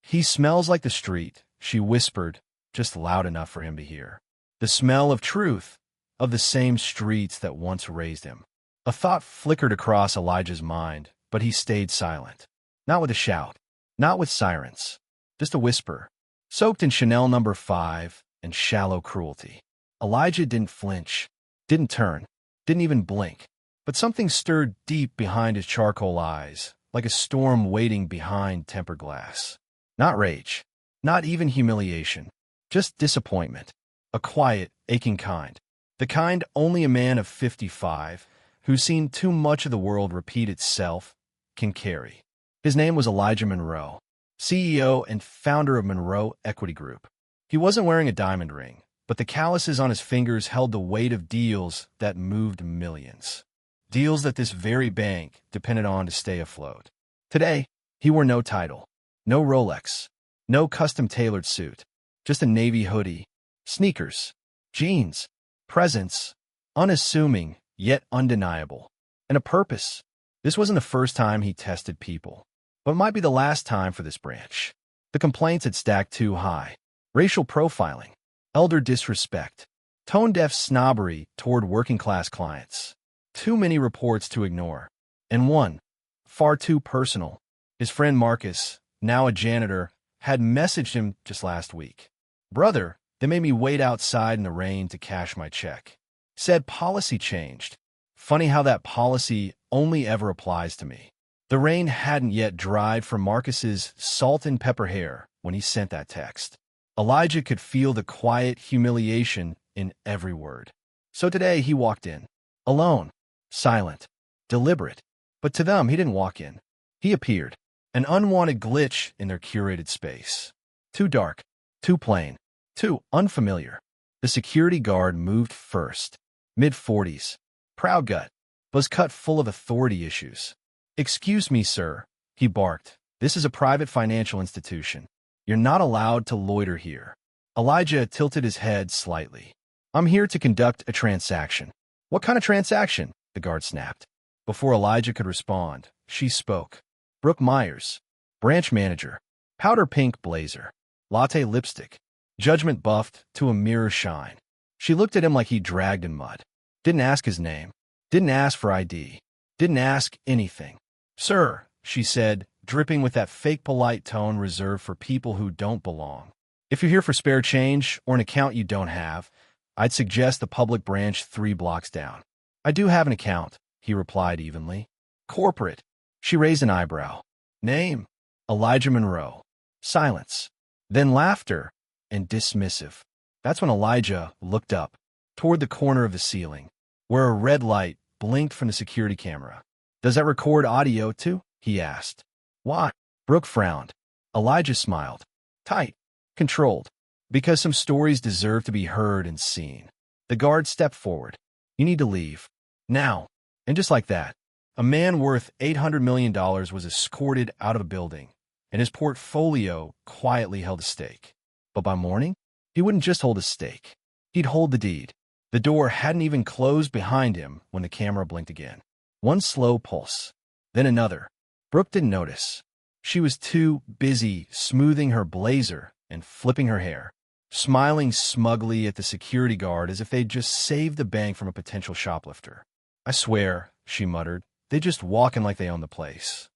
He smells like the street, she whispered, just loud enough for him to hear. The smell of truth, of the same streets that once raised him. A thought flickered across Elijah's mind, but he stayed silent. Not with a shout, not with sirens, just a whisper, soaked in Chanel No. 5 and shallow cruelty. Elijah didn't flinch, didn't turn, didn't even blink, but something stirred deep behind his charcoal eyes, like a storm waiting behind tempered glass. Not rage, not even humiliation, just disappointment, a quiet, aching kind. The kind only a man of 55, who's seen too much of the world repeat itself, can carry. His name was Elijah Monroe, CEO and founder of Monroe Equity Group. He wasn't wearing a diamond ring, but the calluses on his fingers held the weight of deals that moved millions. Deals that this very bank depended on to stay afloat. Today, he wore no title, no Rolex, no custom-tailored suit, just a navy hoodie, sneakers, jeans, presence, unassuming yet undeniable, and a purpose. This wasn't the first time he tested people, but might be the last time for this branch. The complaints had stacked too high. Racial profiling, elder disrespect, tone-deaf snobbery toward working-class clients. Too many reports to ignore. And one, far too personal. His friend Marcus, now a janitor, had messaged him just last week. "Brother, they made me wait outside in the rain to cash my check. Said policy changed. Funny how that policy only ever applies to me." The rain hadn't yet dried from Marcus's salt and pepper hair when he sent that text. Elijah could feel the quiet humiliation in every word. So today he walked in, alone, silent, deliberate. But to them, he didn't walk in. He appeared, an unwanted glitch in their curated space. Too dark, too plain, too unfamiliar. The security guard moved first, mid-40s, proud gut, was cut full of authority issues. "Excuse me, sir," he barked. "This is a private financial institution. You're not allowed to loiter here." Elijah tilted his head slightly. "I'm here to conduct a transaction." "What kind of transaction?" the guard snapped. Before Elijah could respond, she spoke. "Brooke Myers, branch manager, powder pink blazer, latte lipstick, judgment buffed to a mirror shine." She looked at him like he dragged in mud. Didn't ask his name, didn't ask for ID, didn't ask anything. "Sir," she said, dripping with that fake polite tone reserved for people who don't belong. "If you're here for spare change or an account you don't have, I'd suggest the public branch 3 blocks down." "I do have an account," he replied evenly. "Corporate." She raised an eyebrow. "Name?" "Elijah Monroe." Silence. Then laughter and dismissive. That's when Elijah looked up, toward the corner of the ceiling, where a red light blinked from the security camera. "Does that record audio too?" he asked. "Why?" Brooke frowned. Elijah smiled. "Tight. Controlled. Because some stories deserve to be heard and seen." The guard stepped forward. "You need to leave. Now." And just like that, a man worth $800 million was escorted out of a building, and his portfolio quietly held a stake. But by morning, he wouldn't just hold a stake. He'd hold the deed. The door hadn't even closed behind him when the camera blinked again. One slow pulse, then another. Brooke didn't notice. She was too busy smoothing her blazer and flipping her hair, smiling smugly at the security guard as if they'd just saved the bank from a potential shoplifter. "I swear," she muttered, "they just walking like they own the place."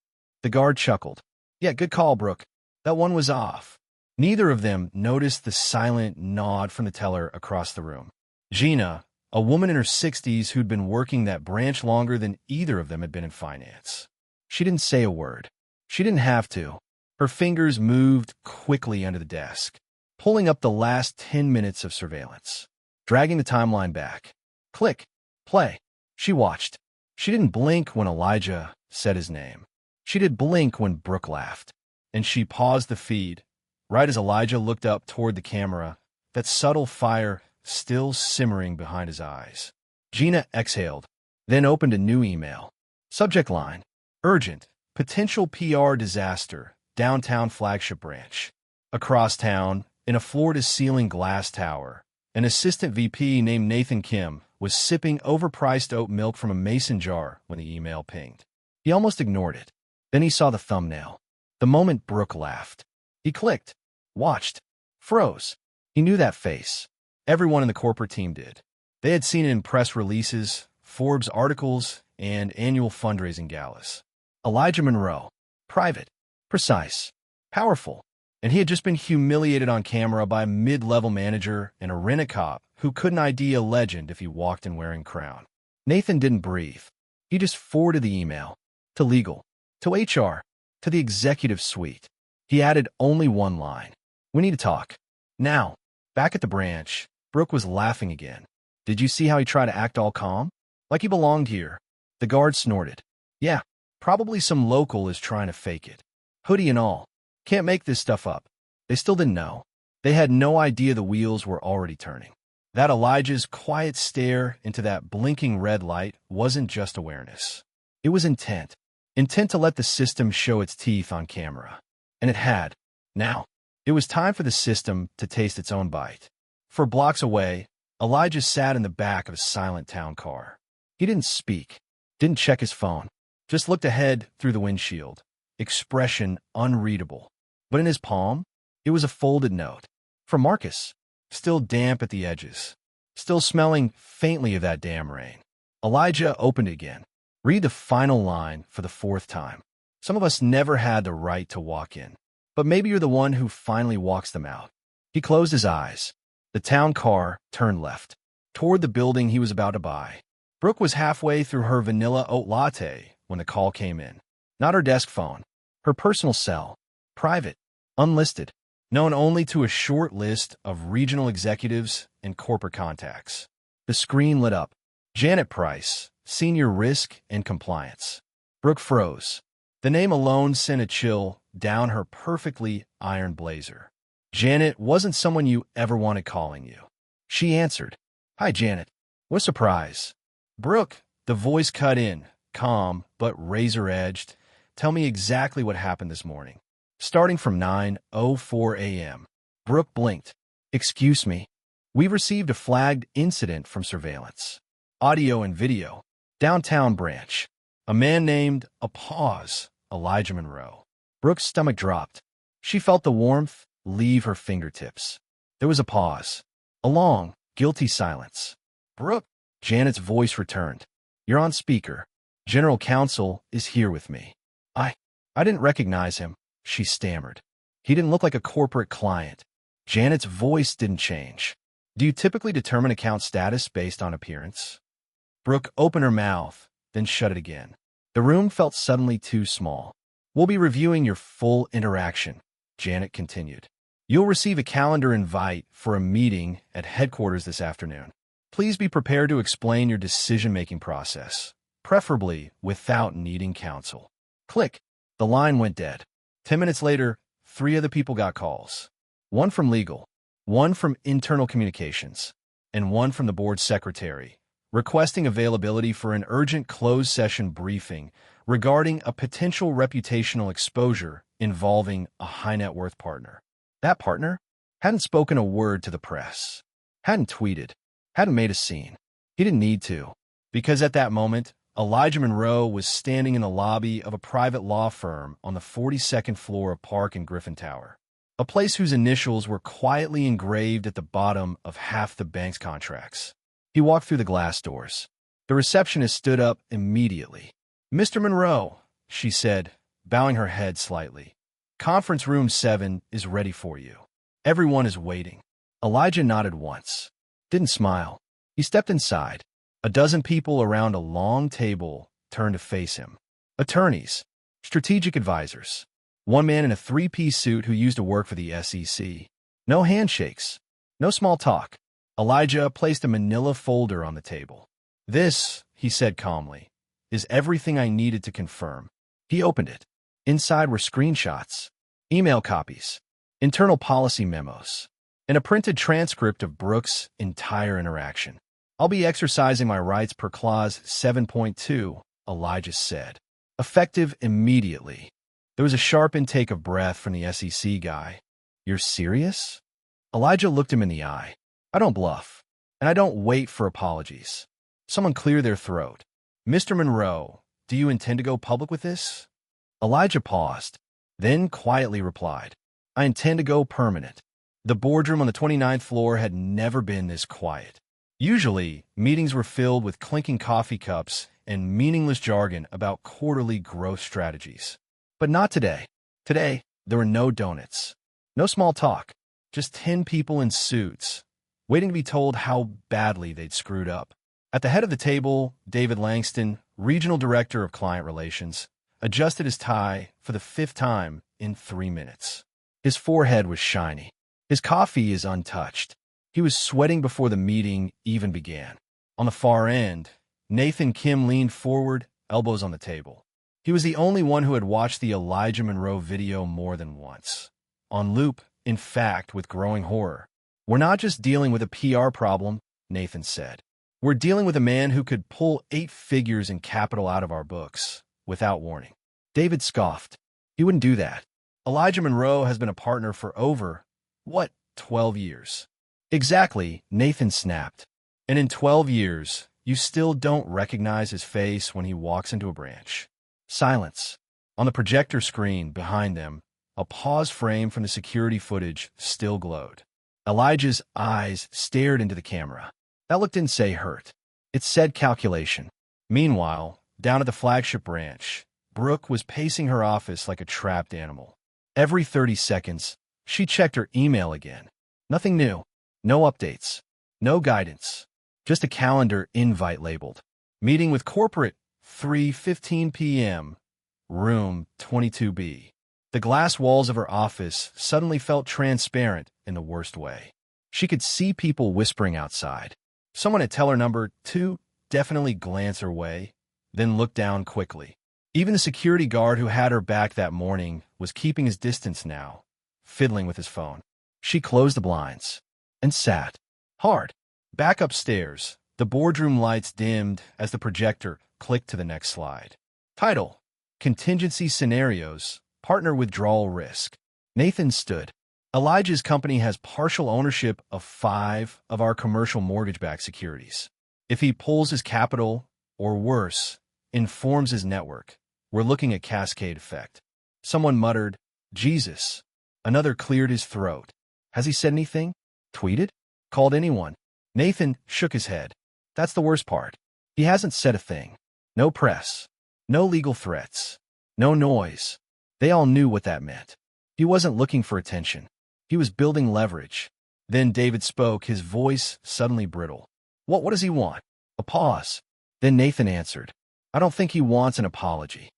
The guard chuckled. "Yeah, good call, Brooke. That one was off." Neither of them noticed the silent nod from the teller across the room. Gina, a woman in her 60s who'd been working that branch longer than either of them had been in finance. She didn't say a word. She didn't have to. Her fingers moved quickly under the desk, pulling up the last 10 minutes of surveillance, dragging the timeline back. Click. Play. She watched. She didn't blink when Elijah said his name. She did blink when Brooke laughed. And she paused the feed, right as Elijah looked up toward the camera, that subtle fire still simmering behind his eyes. Gina exhaled, then opened a new email. Subject line: urgent, potential PR disaster, downtown flagship branch. Across town, in a floor-to-ceiling glass tower, an assistant VP named Nathan Kim was sipping overpriced oat milk from a mason jar when the email pinged. He almost ignored it. Then he saw the thumbnail. The moment Brooke laughed. He clicked, watched, froze. He knew that face. Everyone in the corporate team did. They had seen it in press releases, Forbes articles, and annual fundraising galas. Elijah Monroe. Private, precise, powerful. And he had just been humiliated on camera by a mid-level manager and a rent-a-cop who couldn't ID a legend if he walked in wearing crown. Nathan didn't breathe. He just forwarded the email. To legal. To HR. To the executive suite. He added only one line. We need to talk. Now. Back at the branch, Brooke was laughing again. Did you see how he tried to act all calm? Like he belonged here. The guard snorted. Yeah, probably some local is trying to fake it. Hoodie and all. Can't make this stuff up. They still didn't know. They had no idea the wheels were already turning. That Elijah's quiet stare into that blinking red light wasn't just awareness. It was intent. Intent to let the system show its teeth on camera. And it had. Now, it was time for the system to taste its own bite. For blocks away, Elijah sat in the back of a silent town car. He didn't speak, didn't check his phone, just looked ahead through the windshield, expression unreadable. But in his palm, it was a folded note. From Marcus, still damp at the edges, still smelling faintly of that damn rain. Elijah opened it again. Read the final line for the fourth time. Some of us never had the right to walk in. But maybe you're the one who finally walks them out. He closed his eyes. The town car turned left, toward the building he was about to buy. Brooke was halfway through her vanilla oat latte when the call came in. Not her desk phone. Her personal cell. Private. Unlisted. Known only to a short list of regional executives and corporate contacts. The screen lit up. Janet Price, Senior Risk and Compliance. Brooke froze. The name alone sent a chill down her perfectly ironed blazer. Janet wasn't someone you ever wanted calling you. She answered. Hi, Janet. What a surprise. Brooke, the voice cut in, calm but razor-edged. Tell me exactly what happened this morning. Starting from 9:04 a.m. Brooke blinked. Excuse me. We've received a flagged incident from surveillance. Audio and video. Downtown branch. A man named, a pause, Elijah Monroe. Brooke's stomach dropped. She felt the warmth leave her fingertips. There was a pause. A long, guilty silence. Brooke, Janet's voice returned. You're on speaker. General Counsel is here with me. I didn't recognize him, she stammered. He didn't look like a corporate client. Janet's voice didn't change. Do you typically determine account status based on appearance? Brooke opened her mouth, then shut it again. The room felt suddenly too small. We'll be reviewing your full interaction, Janet continued. You'll receive a calendar invite for a meeting at headquarters this afternoon. Please be prepared to explain your decision-making process, preferably without needing counsel. Click. The line went dead. 10 minutes later, 3 other people got calls. One from legal, one from internal communications, and one from the board secretary, requesting availability for an urgent closed session briefing regarding a potential reputational exposure involving a high net worth partner. That partner hadn't spoken a word to the press, hadn't tweeted, hadn't made a scene. He didn't need to, because at that moment, Elijah Monroe was standing in the lobby of a private law firm on the 42nd floor of Park and Griffin Tower, a place whose initials were quietly engraved at the bottom of half the bank's contracts. He walked through the glass doors. The receptionist stood up immediately. Mr. Monroe, she said, bowing her head slightly. Conference room 7 is ready for you. Everyone is waiting. Elijah nodded once. Didn't smile. He stepped inside. A dozen people around a long table turned to face him. Attorneys, strategic advisors. One man in a 3-piece suit who used to work for the SEC. No handshakes. No small talk. Elijah placed a manila folder on the table. This, he said calmly, is everything I needed to confirm. He opened it. Inside were screenshots, email copies, internal policy memos, and a printed transcript of Brooke's entire interaction. I'll be exercising my rights per Clause 7.2, Elijah said. Effective immediately. There was a sharp intake of breath from the SEC guy. You're serious? Elijah looked him in the eye. I don't bluff, and I don't wait for apologies. Someone clear their throat. Mr. Monroe, do you intend to go public with this? Elijah paused, then quietly replied. I intend to go permanent. The boardroom on the 29th floor had never been this quiet. Usually, meetings were filled with clinking coffee cups and meaningless jargon about quarterly growth strategies. But not today. Today, there were no donuts, no small talk, just 10 people in suits, waiting to be told how badly they'd screwed up. At the head of the table, David Langston, Regional Director of Client Relations, adjusted his tie for the 5th time in 3 minutes. His forehead was shiny. His coffee is untouched. He was sweating before the meeting even began. On the far end, Nathan Kim leaned forward, elbows on the table. He was the only one who had watched the Elijah Monroe video more than once. On loop, in fact, with growing horror. "We're not just dealing with a PR problem," Nathan said. "We're dealing with a man who could pull 8 figures in capital out of our books, without warning." David scoffed. He wouldn't do that. Elijah Monroe has been a partner for over, 12 years. Exactly, Nathan snapped. And in 12 years, you still don't recognize his face when he walks into a branch. Silence. On the projector screen behind them, a pause frame from the security footage still glowed. Elijah's eyes stared into the camera. That look didn't say hurt. It said calculation. Meanwhile, down at the flagship branch, Brooke was pacing her office like a trapped animal. Every 30 seconds, she checked her email again. Nothing new. No updates. No guidance. Just a calendar invite labeled. Meeting with corporate, 3:15 p.m., room 22B. The glass walls of her office suddenly felt transparent in the worst way. She could see people whispering outside. Someone at teller number 2 definitely glanced her way, then looked down quickly. Even the security guard who had her back that morning was keeping his distance now, fiddling with his phone. She closed the blinds and sat. Hard. Back upstairs, the boardroom lights dimmed as the projector clicked to the next slide. Title: Contingency Scenarios, Partner Withdrawal Risk. Nathan stood. Elijah's company has partial ownership of 5 of our commercial mortgage-backed securities. If he pulls his capital, or worse, informs his network, we're looking at cascade effect. Someone muttered, "Jesus." Another cleared his throat. Has he said anything? Tweeted? Called anyone? Nathan shook his head. That's the worst part. He hasn't said a thing. No press. No legal threats. No noise. They all knew what that meant. He wasn't looking for attention. He was building leverage. Then David spoke, his voice suddenly brittle. What does he want? A pause. Then Nathan answered. I don't think he wants an apology.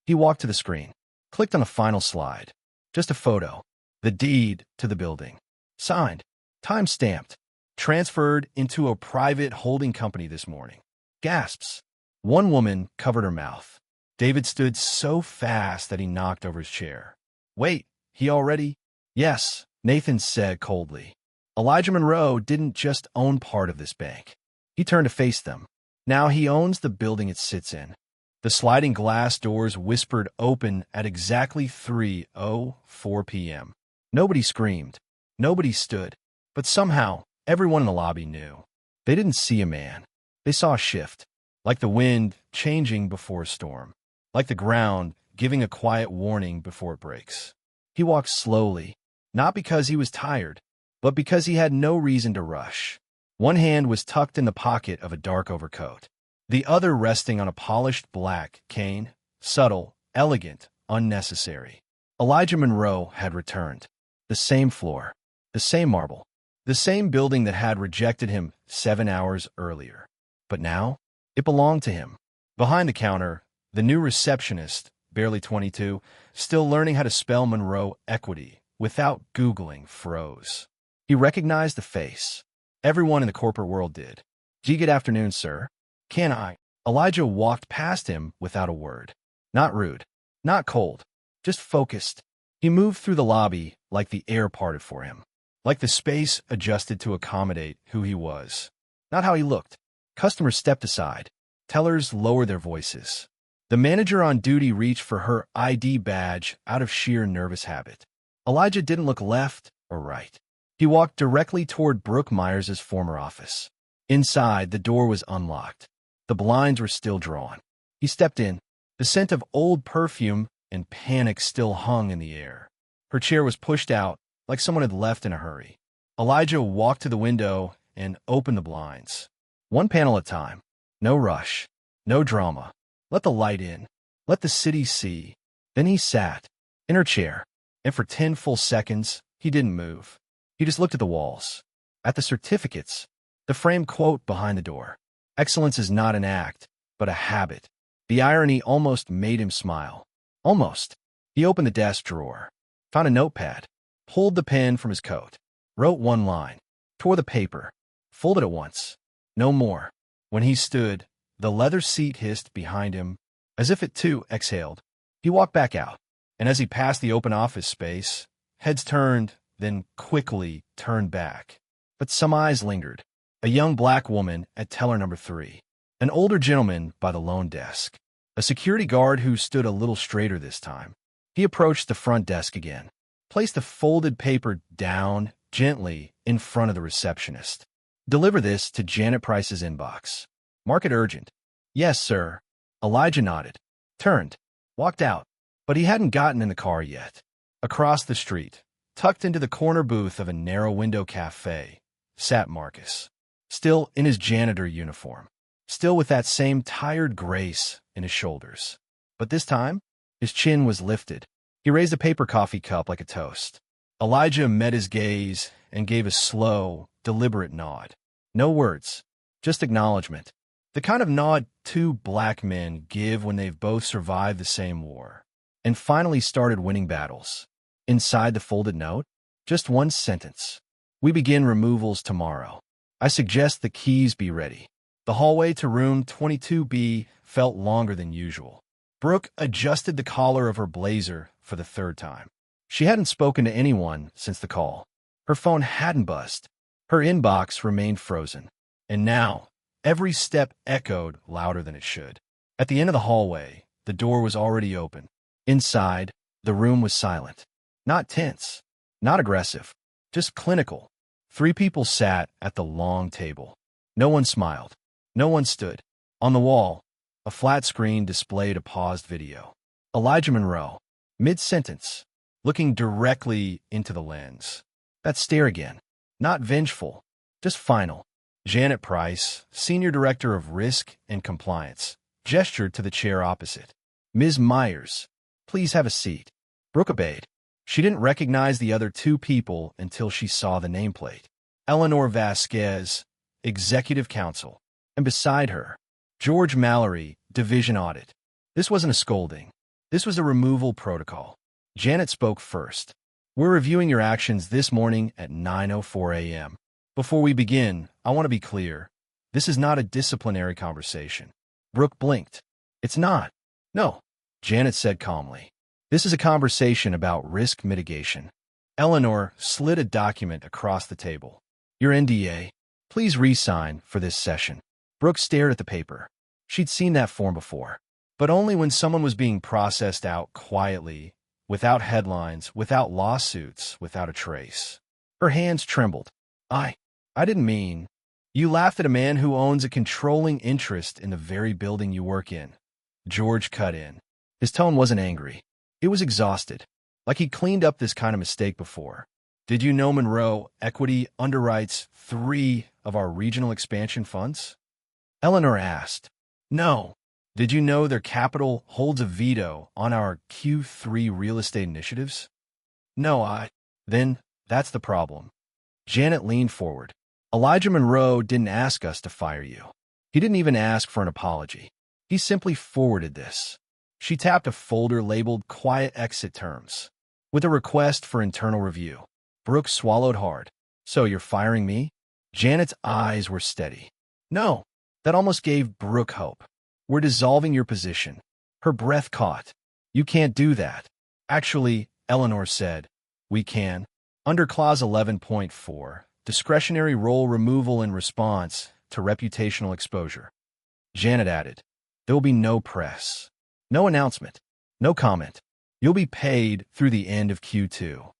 He walked to the screen, clicked on a final slide. Just a photo. The deed to the building. Signed. Time-stamped. Transferred into a private holding company this morning. Gasps. One woman covered her mouth. David stood so fast that he knocked over his chair. Wait, he already? Yes, Nathan said coldly. Elijah Monroe didn't just own part of this bank. He turned to face them. Now he owns the building it sits in. The sliding glass doors whispered open at exactly 3:04 p.m. Nobody screamed. Nobody stood. But somehow, everyone in the lobby knew. They didn't see a man. They saw a shift. Like the wind changing before a storm. Like the ground giving a quiet warning before it breaks. He walked slowly, not because he was tired, but because he had no reason to rush. One hand was tucked in the pocket of a dark overcoat. The other resting on a polished black cane, subtle, elegant, unnecessary. Elijah Monroe had returned. The same floor, the same marble, the same building that had rejected him 7 hours earlier. But now, it belonged to him. Behind the counter, the new receptionist, barely 22, still learning how to spell Monroe equity without Googling, froze. He recognized the face. Everyone in the corporate world did. Good afternoon, sir. Can I? Elijah walked past him without a word. Not rude. Not cold. Just focused. He moved through the lobby like the air parted for him. Like the space adjusted to accommodate who he was. Not how he looked. Customers stepped aside. Tellers lowered their voices. The manager on duty reached for her ID badge out of sheer nervous habit. Elijah didn't look left or right. He walked directly toward Brooke Myers' former office. Inside, the door was unlocked. The blinds were still drawn. He stepped in. The scent of old perfume and panic still hung in the air. Her chair was pushed out like someone had left in a hurry. Elijah walked to the window and opened the blinds. One panel at a time. No rush. No drama. Let the light in. Let the city see. Then he sat in her chair, and for 10 full seconds, he didn't move. He just looked at the walls, at the certificates, the framed quote behind the door. Excellence is not an act, but a habit. The irony almost made him smile. Almost. He opened the desk drawer, found a notepad, pulled the pen from his coat, wrote one line, tore the paper, folded it once. No more. When he stood, the leather seat hissed behind him, as if it too exhaled. He walked back out, and as he passed the open office space, heads turned, then quickly turned back. But some eyes lingered. A young black woman at teller number 3, an older gentleman by the loan desk, a security guard who stood a little straighter this time. He approached the front desk again, placed the folded paper down gently in front of the receptionist. Deliver this to Janet Price's inbox. Mark it urgent. Yes, sir. Elijah nodded, turned, walked out, but he hadn't gotten in the car yet. Across the street, tucked into the corner booth of a narrow window cafe, sat Marcus, still in his janitor uniform, still with that same tired grace in his shoulders. But this time, his chin was lifted. He raised a paper coffee cup like a toast. Elijah met his gaze and gave a slow, deliberate nod. No words, just acknowledgement. The kind of nod two black men give when they've both survived the same war and finally started winning battles. Inside the folded note, just one sentence. We begin removals tomorrow. I suggest the keys be ready. The hallway to room 22B felt longer than usual. Brooke adjusted the collar of her blazer for the 3rd time. She hadn't spoken to anyone since the call. Her phone hadn't buzzed. Her inbox remained frozen. And now, every step echoed louder than it should. At the end of the hallway, the door was already open. Inside, the room was silent. Not tense, not aggressive, just clinical. 3 people sat at the long table. No one smiled. No one stood. On the wall, a flat screen displayed a paused video. Elijah Monroe, mid-sentence, looking directly into the lens. That stare again. Not vengeful, just final. Janet Price, Senior Director of Risk and Compliance, gestured to the chair opposite. Ms. Myers, please have a seat. Brooke obeyed. She didn't recognize the other 2 people until she saw the nameplate. Eleanor Vasquez, Executive Counsel, and beside her, George Mallory, Division Audit. This wasn't a scolding. This was a removal protocol. Janet spoke first. We're reviewing your actions this morning at 9:04 a.m. Before we begin, I want to be clear. This is not a disciplinary conversation. Brooke blinked. It's not. No, Janet said calmly. This is a conversation about risk mitigation. Eleanor slid a document across the table. Your NDA. Please re-sign for this session. Brooke stared at the paper. She'd seen that form before, but only when someone was being processed out quietly, without headlines, without lawsuits, without a trace. Her hands trembled. I didn't mean. You laughed at a man who owns a controlling interest in the very building you work in. George cut in. His tone wasn't angry. It was exhausted, like he'd cleaned up this kind of mistake before. Did you know Monroe Equity underwrites 3 of our regional expansion funds? Eleanor asked. No. Did you know their capital holds a veto on our Q3 real estate initiatives? No, Then, that's the problem. Janet leaned forward. Elijah Monroe didn't ask us to fire you. He didn't even ask for an apology. He simply forwarded this. She tapped a folder labeled Quiet Exit Terms, with a request for internal review. Brooke swallowed hard. So you're firing me? Janet's eyes were steady. No. That almost gave Brooke hope. We're dissolving your position. Her breath caught. You can't do that. Actually, Eleanor said, we can. Under Clause 11.4, discretionary role removal in response to reputational exposure. Janet added, there will be no press, no announcement, no comment. You'll be paid through the end of Q2.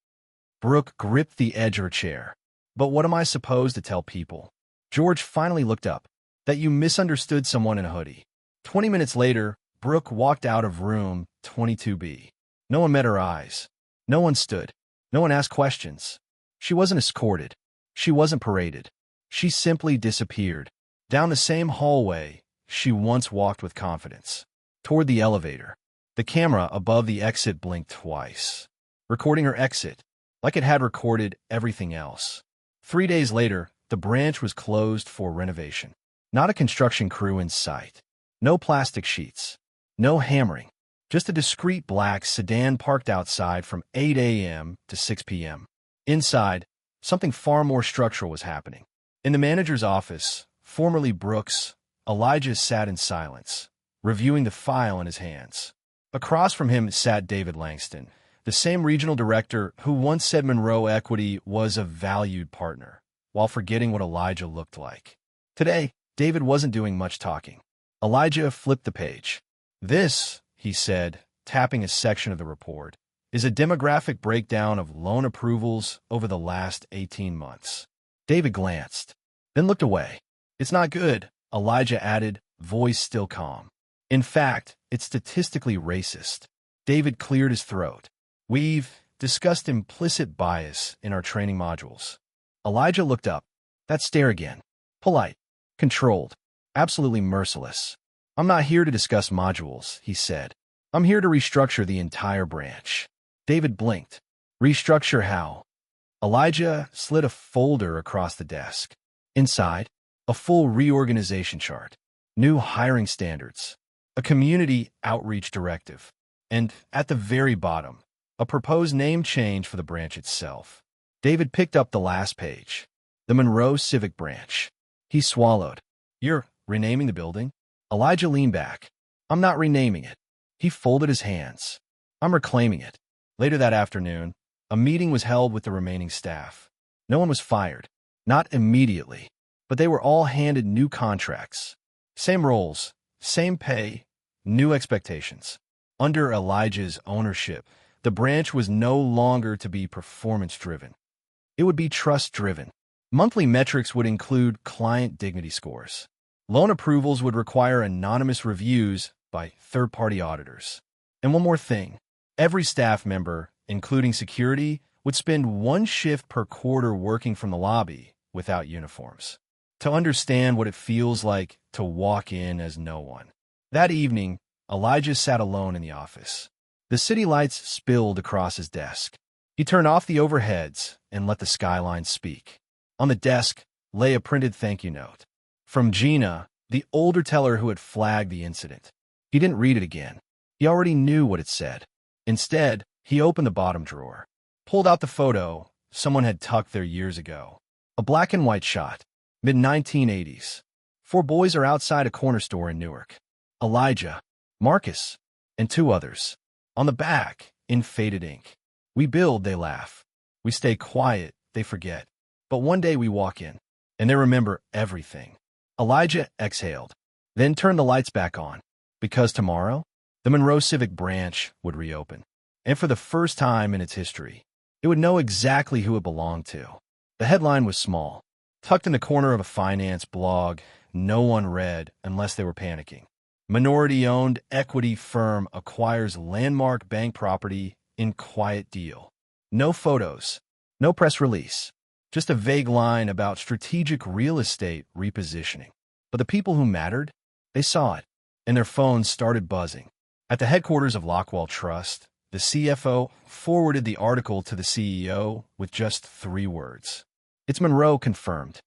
Brooke gripped the edge of her chair. But what am I supposed to tell people? George finally looked up. That you misunderstood someone in a hoodie. 20 minutes later, Brooke walked out of room 22B. No one met her eyes. No one stood. No one asked questions. She wasn't escorted. She wasn't paraded. She simply disappeared. Down the same hallway she once walked with confidence. Toward the elevator. The camera above the exit blinked twice, recording her exit, like it had recorded everything else. 3 days later, the branch was closed for renovation. Not a construction crew in sight. No plastic sheets. No hammering. Just a discreet black sedan parked outside from 8 a.m. to 6 p.m. Inside, something far more structural was happening. In the manager's office, formerly Brooks, Elijah sat in silence, reviewing the file in his hands. Across from him sat David Langston, the same regional director who once said Monroe Equity was a valued partner, while forgetting what Elijah looked like. Today, David wasn't doing much talking. Elijah flipped the page. "This," he said, tapping a section of the report, "is a demographic breakdown of loan approvals over the last 18 months. David glanced, then looked away. "It's not good," Elijah added, voice still calm. "In fact, it's statistically racist." David cleared his throat. "We've discussed implicit bias in our training modules." Elijah looked up. That stare again. Polite, controlled, absolutely merciless. "I'm not here to discuss modules," he said. "I'm here to restructure the entire branch." David blinked. "Restructure how?" Elijah slid a folder across the desk. Inside, a full reorganization chart, new hiring standards, a community outreach directive, and at the very bottom, a proposed name change for the branch itself. David picked up the last page. The Monroe Civic Branch. He swallowed. "You're renaming the building?" Elijah leaned back. "I'm not renaming it." He folded his hands. "I'm reclaiming it." Later that afternoon, a meeting was held with the remaining staff. No one was fired. Not immediately, but they were all handed new contracts. Same roles, same pay, new expectations. Under Elijah's ownership, the branch was no longer to be performance-driven. It would be trust-driven. Monthly metrics would include client dignity scores. Loan approvals would require anonymous reviews by third-party auditors. And one more thing. Every staff member, including security, would spend 1 shift per quarter working from the lobby without uniforms, to understand what it feels like to walk in as no one. That evening, Elijah sat alone in the office. The city lights spilled across his desk. He turned off the overheads and let the skyline speak. On the desk lay a printed thank you note. From Gina, the older teller who had flagged the incident. He didn't read it again. He already knew what it said. Instead, he opened the bottom drawer, pulled out the photo someone had tucked there years ago. A black and white shot, mid-1980s. 4 boys are outside a corner store in Newark. Elijah, Marcus, and 2 others. On the back, in faded ink. "We build," they laugh. "We stay quiet," they forget. "But one day we walk in, and they remember everything." Elijah exhaled, then turned the lights back on, because tomorrow, the Monroe Civic Branch would reopen. And for the first time in its history, it would know exactly who it belonged to. The headline was small, tucked in the corner of a finance blog no one read unless they were panicking. "Minority-owned equity firm acquires landmark bank property in quiet deal." No photos, no press release, just a vague line about strategic real estate repositioning. But the people who mattered, they saw it, and their phones started buzzing. At the headquarters of Lockwell Trust, the CFO forwarded the article to the CEO with just 3 words. "It's Monroe confirmed."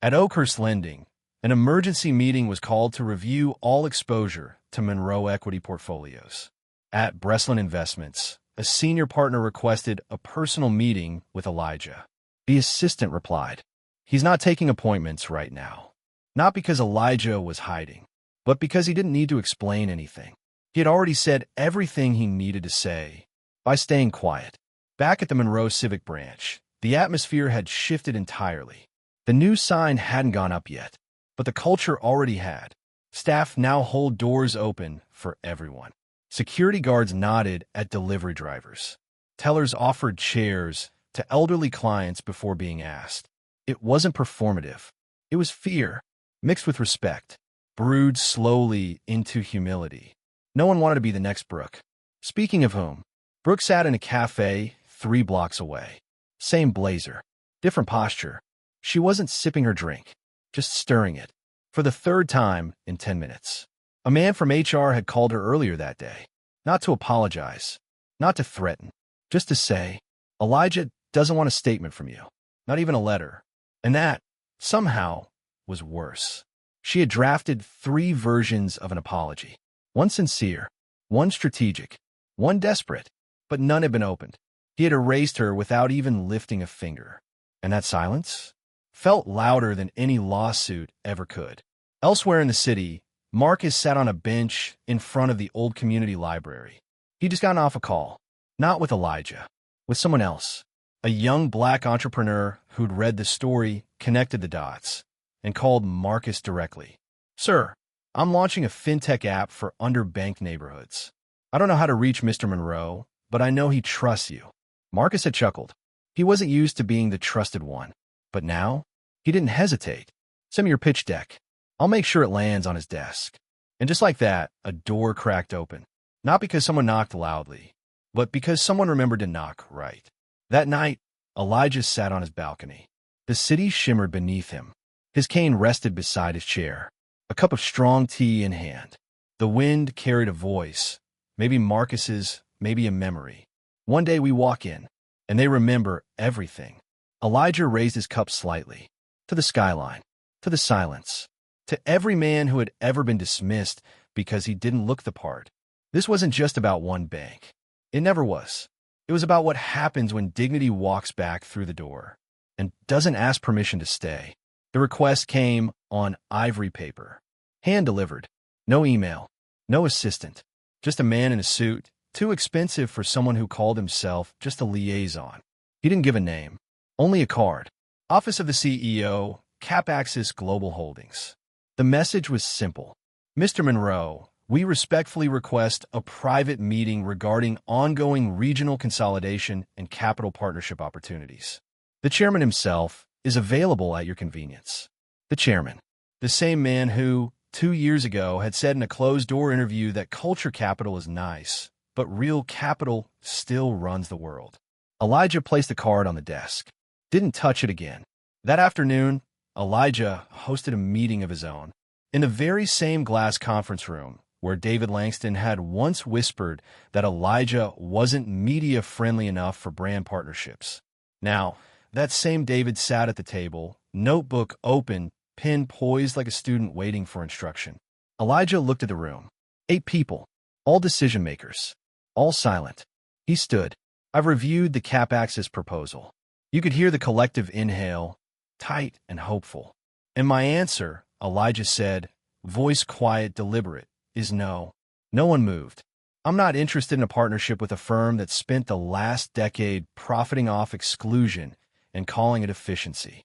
At Oakhurst Lending, an emergency meeting was called to review all exposure to Monroe equity portfolios. At Breslin Investments, a senior partner requested a personal meeting with Elijah. The assistant replied, "He's not taking appointments right now." Not because Elijah was hiding, but because he didn't need to explain anything. He had already said everything he needed to say by staying quiet. Back at the Monroe Civic Branch, the atmosphere had shifted entirely. The new sign hadn't gone up yet, but the culture already had. Staff now hold doors open for everyone. Security guards nodded at delivery drivers. Tellers offered chairs to elderly clients before being asked. It wasn't performative. It was fear, mixed with respect, brewed slowly into humility. No one wanted to be the next Brooke. Speaking of whom, Brooke sat in a cafe 3 blocks away. Same blazer, different posture. She wasn't sipping her drink, just stirring it. For the 3rd time in 10 minutes. A man from HR had called her earlier that day. Not to apologize, not to threaten, just to say, Elijah doesn't want a statement from you, not even a letter. And that, somehow, was worse. She had drafted 3 versions of an apology. One sincere, one strategic, one desperate, but none had been opened. He had erased her without even lifting a finger. And that silence felt louder than any lawsuit ever could. Elsewhere in the city, Marcus sat on a bench in front of the old community library. He'd just gotten off a call, not with Elijah, with someone else. A young black entrepreneur who'd read the story, connected the dots, and called Marcus directly. "Sir, I'm launching a fintech app for underbanked neighborhoods. I don't know how to reach Mr. Monroe, but I know he trusts you." Marcus had chuckled. He wasn't used to being the trusted one. But now, he didn't hesitate. "Send me your pitch deck. I'll make sure it lands on his desk." And just like that, a door cracked open. Not because someone knocked loudly, but because someone remembered to knock right. That night, Elijah sat on his balcony. The city shimmered beneath him. His cane rested beside his chair, a cup of strong tea in hand. The wind carried a voice, maybe Marcus's, maybe a memory. One day we walk in, and they remember everything. Elijah raised his cup slightly, to the skyline, to the silence, to every man who had ever been dismissed because he didn't look the part. This wasn't just about one bank. It never was. It was about what happens when dignity walks back through the door and doesn't ask permission to stay. The request came on ivory paper, hand-delivered. No email, no assistant, just a man in a suit, too expensive for someone who called himself just a liaison. He didn't give a name, only a card. Office of the CEO, CapAxis Global Holdings. The message was simple. "Mr. Monroe, we respectfully request a private meeting regarding ongoing regional consolidation and capital partnership opportunities. The chairman himself is available at your convenience." The chairman, the same man who, 2 years ago, had said in a closed-door interview that culture capital is nice, but real capital still runs the world. Elijah placed the card on the desk, didn't touch it again. That afternoon, Elijah hosted a meeting of his own in the very same glass conference room where David Langston had once whispered that Elijah wasn't media-friendly enough for brand partnerships. Now, that same David sat at the table, notebook open, pen poised like a student waiting for instruction. Elijah looked at the room. 8 people, all decision-makers, all silent. He stood. "I've reviewed the CapAxis proposal." You could hear the collective inhale, tight and hopeful. "And my answer," Elijah said, voice quiet, deliberate, "is no." No one moved. "I'm not interested in a partnership with a firm that spent the last decade profiting off exclusion and calling it efficiency."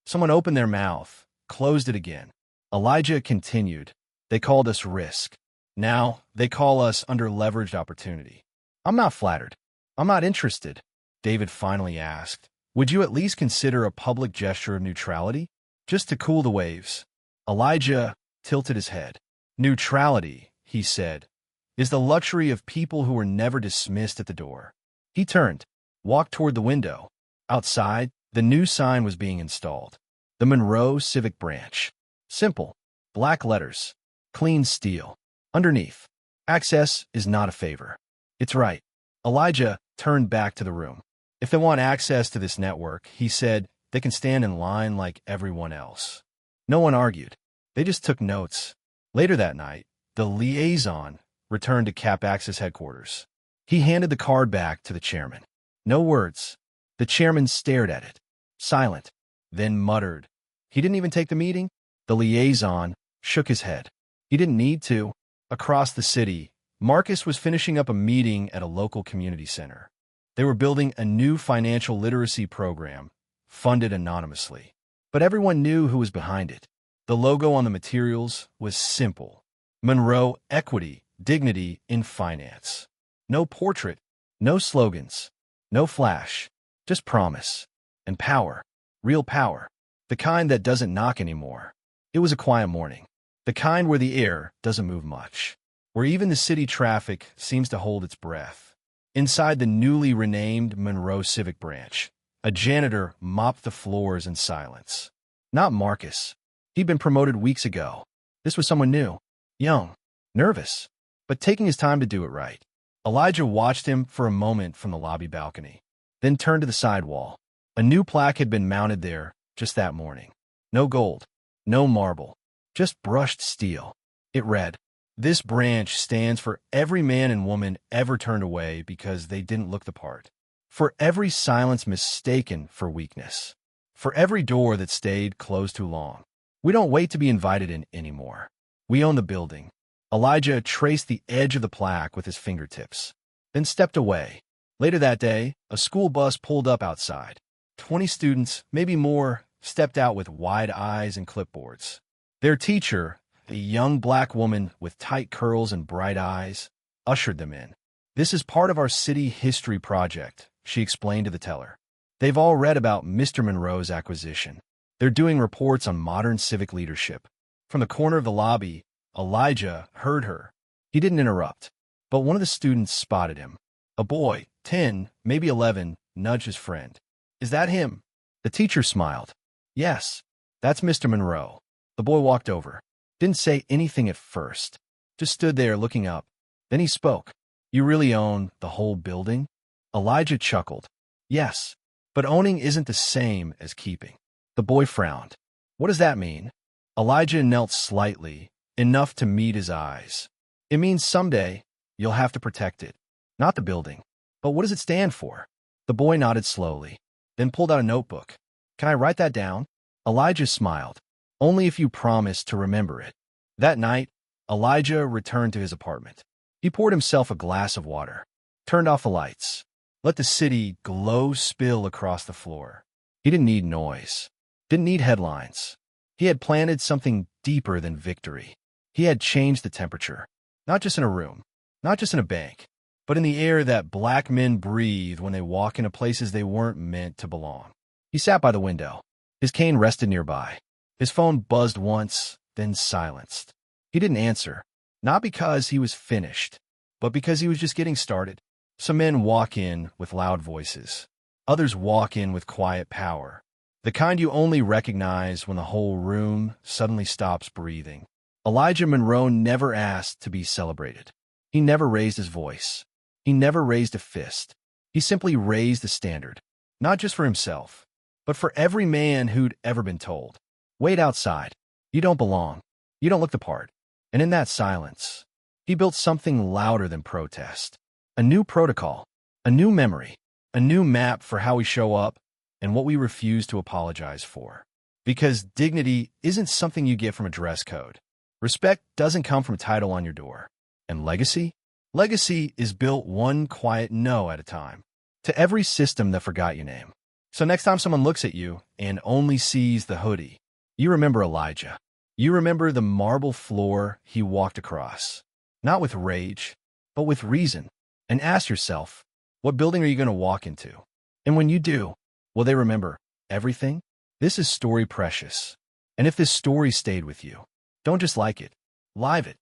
Someone opened their mouth, closed it again. Elijah continued. "They called us risk. Now they call us under-leveraged opportunity." "I'm not flattered. I'm not interested." David finally asked, "Would you at least consider a public gesture of neutrality? Just to cool the waves?" Elijah tilted his head. "Neutrality," he said, "is the luxury of people who were never dismissed at the door." He turned, walked toward the window. Outside, the new sign was being installed. The Monroe Civic Branch. Simple, black letters, clean steel. Underneath, "Access is not a favor. It's right." Elijah turned back to the room. "If they want access to this network," he said, "they can stand in line like everyone else." No one argued. They just took notes. Later that night, the liaison returned to CapAxis headquarters. He handed the card back to the chairman. No words. The chairman stared at it, silent, then muttered. He didn't even take the meeting. The liaison shook his head. He didn't need to. Across the city, Marcus was finishing up a meeting at a local community center. They were building a new financial literacy program, funded anonymously. But everyone knew who was behind it. The logo on the materials was simple. Monroe Equity, Dignity in Finance. No portrait, no slogans, no flash, just promise. And power, real power. The kind that doesn't knock anymore. It was a quiet morning. The kind where the air doesn't move much. Where even the city traffic seems to hold its breath. Inside the newly renamed Monroe Civic Branch, a janitor mopped the floors in silence. Not Marcus. He'd been promoted weeks ago. This was someone new, young, nervous, but taking his time to do it right. Elijah watched him for a moment from the lobby balcony, then turned to the side wall. A new plaque had been mounted there just that morning. No gold, no marble, just brushed steel. It read, "This branch stands for every man and woman ever turned away because they didn't look the part. For every silence mistaken for weakness. For every door that stayed closed too long. We don't wait to be invited in anymore. We own the building." Elijah traced the edge of the plaque with his fingertips, then stepped away. Later that day, a school bus pulled up outside. 20 students, maybe more, stepped out with wide eyes and clipboards. Their teacher, a young black woman with tight curls and bright eyes, ushered them in. "This is part of our city history project," she explained to the teller. "They've all read about Mr. Monroe's acquisition. They're doing reports on modern civic leadership." From the corner of the lobby, Elijah heard her. He didn't interrupt, but one of the students spotted him. A boy, 10, maybe 11, nudged his friend. "Is that him?" The teacher smiled. "Yes, that's Mr. Monroe." The boy walked over. Didn't say anything at first. Just stood there looking up. Then he spoke. "You really own the whole building?" Elijah chuckled. "Yes, but owning isn't the same as keeping." The boy frowned. "What does that mean?" Elijah knelt slightly, enough to meet his eyes. "It means someday you'll have to protect it. Not the building. But what does it stand for?" The boy nodded slowly, then pulled out a notebook. "Can I write that down?" Elijah smiled. "Only if you promise to remember it." That night, Elijah returned to his apartment. He poured himself a glass of water, turned off the lights, let the city glow spill across the floor. He didn't need noise, didn't need headlines. He had planted something deeper than victory. He had changed the temperature, not just in a room, not just in a bank, but in the air that black men breathe when they walk into places they weren't meant to belong. He sat by the window. His cane rested nearby. His phone buzzed once, then silenced. He didn't answer, not because he was finished, but because he was just getting started. Some men walk in with loud voices. Others walk in with quiet power. The kind you only recognize when the whole room suddenly stops breathing. Elijah Monroe never asked to be celebrated. He never raised his voice. He never raised a fist. He simply raised the standard, not just for himself, but for every man who'd ever been told, "Wait outside. You don't belong. You don't look the part." And in that silence, he built something louder than protest. A new protocol, a new memory, a new map for how we show up and what we refuse to apologize for. Because dignity isn't something you get from a dress code. Respect doesn't come from a title on your door. And legacy? Legacy is built one quiet no at a time, to every system that forgot your name. So next time someone looks at you and only sees the hoodie, you remember Elijah. You remember the marble floor he walked across, not with rage, but with reason. And ask yourself, what building are you going to walk into? And when you do, will they remember everything? This is Story Precious. And if this story stayed with you, don't just like it, live it.